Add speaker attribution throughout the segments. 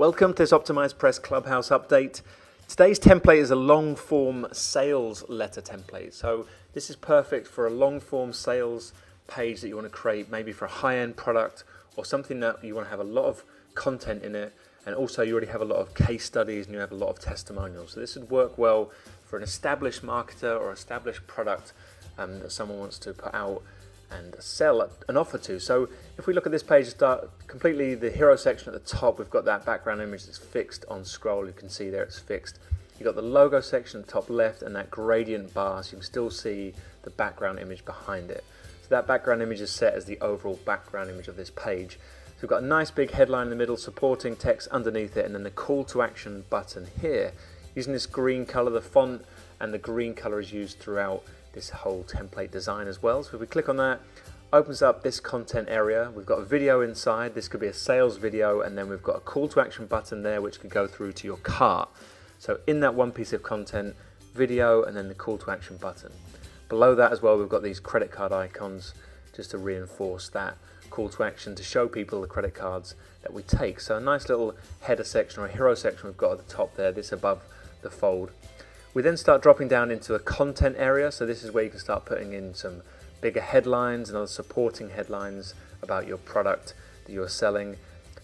Speaker 1: Welcome to this OptimizePress Clubhouse update. Today's template is a long form sales letter template. So this is perfect for a long form sales page that you want to create, maybe for a high-end product or something that you want to have a lot of content in it, and also you already have a lot of case studies and you have a lot of testimonials. So this would work well for an established marketer or established product that someone wants to put out and sell an offer to. So if we look at this page, start completely the hero section at the top, we've got that background image that's fixed on scroll. You can see there it's fixed. You've got the logo section at the top left and that gradient bar, so you can still see the background image behind it. So that background image is set as the overall background image of this page. So we've got a nice big headline in the middle, supporting text underneath it, and then the call to action button here. Using this green color, the font and the green color is used throughout this whole template design as well. So if we click on that, opens up this content area. We've got a video inside. This could be a sales video, and then we've got a call to action button there which could go through to your cart. So in that one piece of content, video, and then the call to action button. Below that as well, we've got these credit card icons just to reinforce that call to action, to show people the credit cards that we take. So a nice little header section or a hero section we've got at the top there, this above the fold. We then start dropping down into a content area. So this is where you can start putting in some bigger headlines and other supporting headlines about your product that you're selling.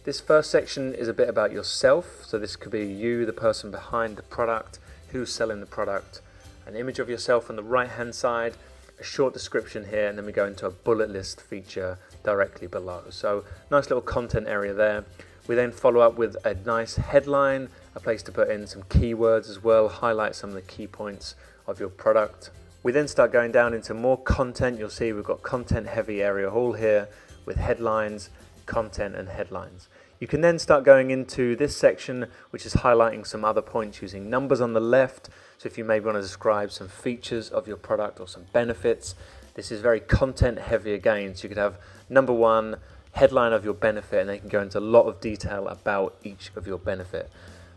Speaker 1: This first section is a bit about yourself. So this could be you, the person behind the product, who's selling the product, an image of yourself on the right hand side, a short description here, and then we go into a bullet list feature directly below. So nice little content area there. We then follow up with a nice headline, a place to put in some keywords as well, highlight some of the key points of your product. We then start going down into more content. You'll see we've got content heavy area all here with headlines, content and headlines. You can then start going into this section which is highlighting some other points using numbers on the left. So if you maybe want to describe some features of your product or some benefits, this is very content heavy again. So you could have number one, headline of your benefit, and they can go into a lot of detail about each of your benefit.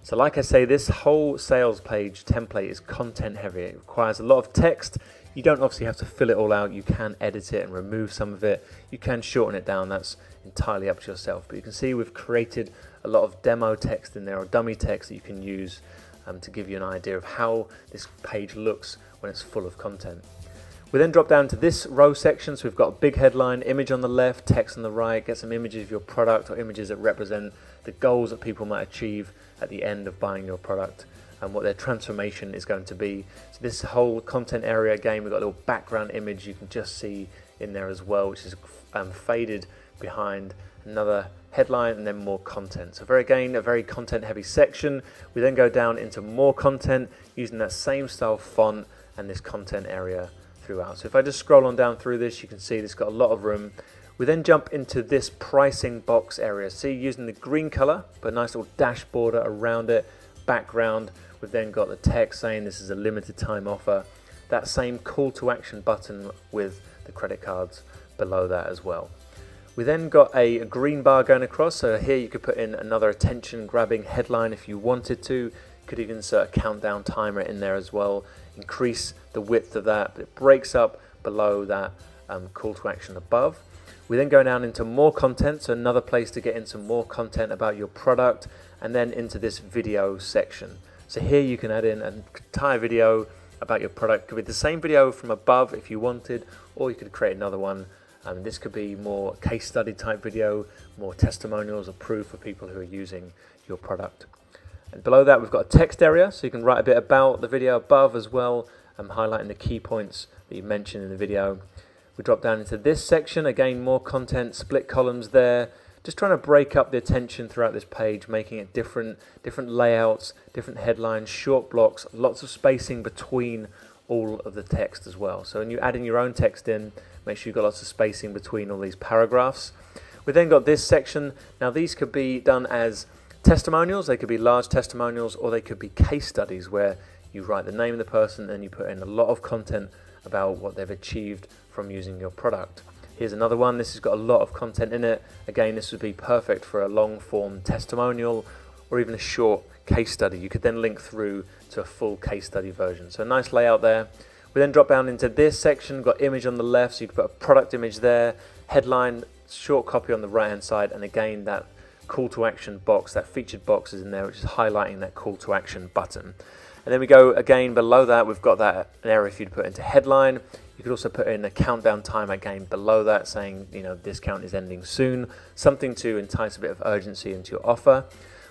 Speaker 1: So like I say, this whole sales page template is content heavy. It requires a lot of text. You don't obviously have to fill it all out. You can edit it and remove some of it. You can shorten it down. That's entirely up to yourself. But you can see we've created a lot of demo text in there, or dummy text that you can use to give you an idea of how this page looks when it's full of content. We then drop down to this row section. So we've got a big headline, image on the left, text on the right. Get some images of your product or images that represent the goals that people might achieve at the end of buying your product and what their transformation is going to be. So this whole content area, again, we've got a little background image you can just see in there as well, which is faded behind another headline and then more content. So again, a very content heavy section. We then go down into more content using that same style font and this content area throughout. So if I just scroll on down through this, you can see this got a lot of room. We then jump into this pricing box area. See, using the green color, but a nice little dash border around it, background. We've then got the text saying this is a limited time offer. That same call to action button with the credit cards below that as well. We then got a green bar going across. So here you could put in another attention grabbing headline if you wanted to. You could even insert a countdown timer in there as well. Increase the width of that, but it breaks up below that call to action above. We then go down into more content, so another place to get in some more content about your product, and then into this video section. So here you can add in an entire video about your product. It could be the same video from above if you wanted, or you could create another one. This could be more case study type video, more testimonials or proof for people who are using your product. And below that we've got a text area, so you can write a bit about the video above as well, highlighting the key points that you mentioned in the video. We drop down into this section, again more content, split columns there, just trying to break up the attention throughout this page, making it different layouts, different headlines, short blocks, lots of spacing between all of the text as well. So when you add in your own text in, make sure you've got lots of spacing between all these paragraphs. We then got this section. Now these could be done as testimonials, they could be large testimonials, or they could be case studies where you write the name of the person and you put in a lot of content about what they've achieved from using your product. Here's another one. This has got a lot of content in it. Again, this would be perfect for a long form testimonial or even a short case study. You could then link through to a full case study version. So a nice layout there. We then drop down into this section, got image on the left, so you can put a product image there, headline, short copy on the right hand side, and again that call to action box, that featured box is in there, which is highlighting that call to action button. And then we go again below that, we've got that an area for you to put into headline. You could also put in a countdown timer again below that, saying, you know, discount is ending soon, something to entice a bit of urgency into your offer.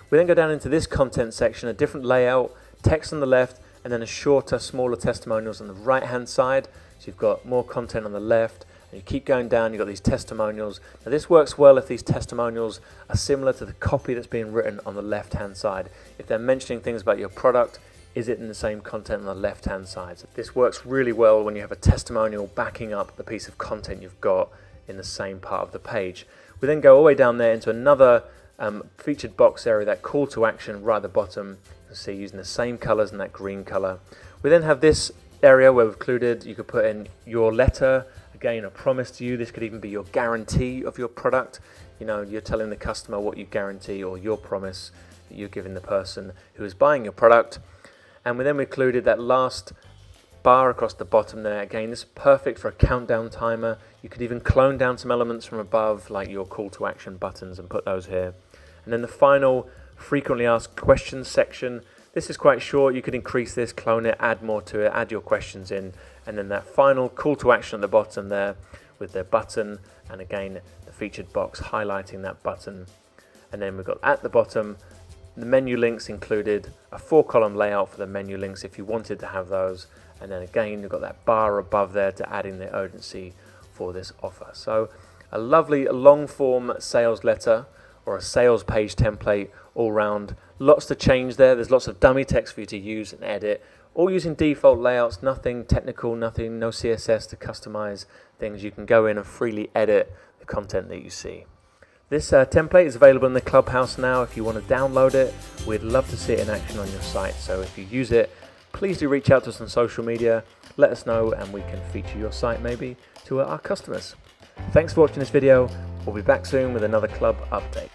Speaker 1: We then go down into this content section, a different layout, text on the left, and then a shorter, smaller testimonials on the right hand side. So you've got more content on the left, and you keep going down, you've got these testimonials. Now this works well if these testimonials are similar to the copy that's being written on the left hand side. If they're mentioning things about your product, is it in the same content on the left hand side? So this works really well when you have a testimonial backing up the piece of content you've got in the same part of the page. We then go all the way down there into another featured box area, that call to action right at the bottom. You can see using the same colors and that green color. We then have this area where we've included, you could put in your letter, again a promise to you. This could even be your guarantee of your product. You know, you're telling the customer what you guarantee, or your promise that you're giving the person who is buying your product. And we then included that last bar across the bottom there. Again, this is perfect for a countdown timer. You could even clone down some elements from above, like your call to action buttons, and put those here. And then the final frequently asked questions section. This is quite short. You could increase this, clone it, add more to it, add your questions in. And then that final call to action at the bottom there with the button, and again the featured box highlighting that button. And then we've got at the bottom the menu links included, a 4-column layout for the menu links if you wanted to have those. And then again, you've got that bar above there to add in the urgency for this offer. So a lovely long form sales letter or a sales page template all round. Lots to change there. There's lots of dummy text for you to use and edit, all using default layouts, nothing technical, no CSS to customize things. You can go in and freely edit the content that you see. This template is available in the Clubhouse now. If you want to download it, we'd love to see it in action on your site. So if you use it, please do reach out to us on social media. Let us know and we can feature your site maybe to our customers. Thanks for watching this video. We'll be back soon with another club update.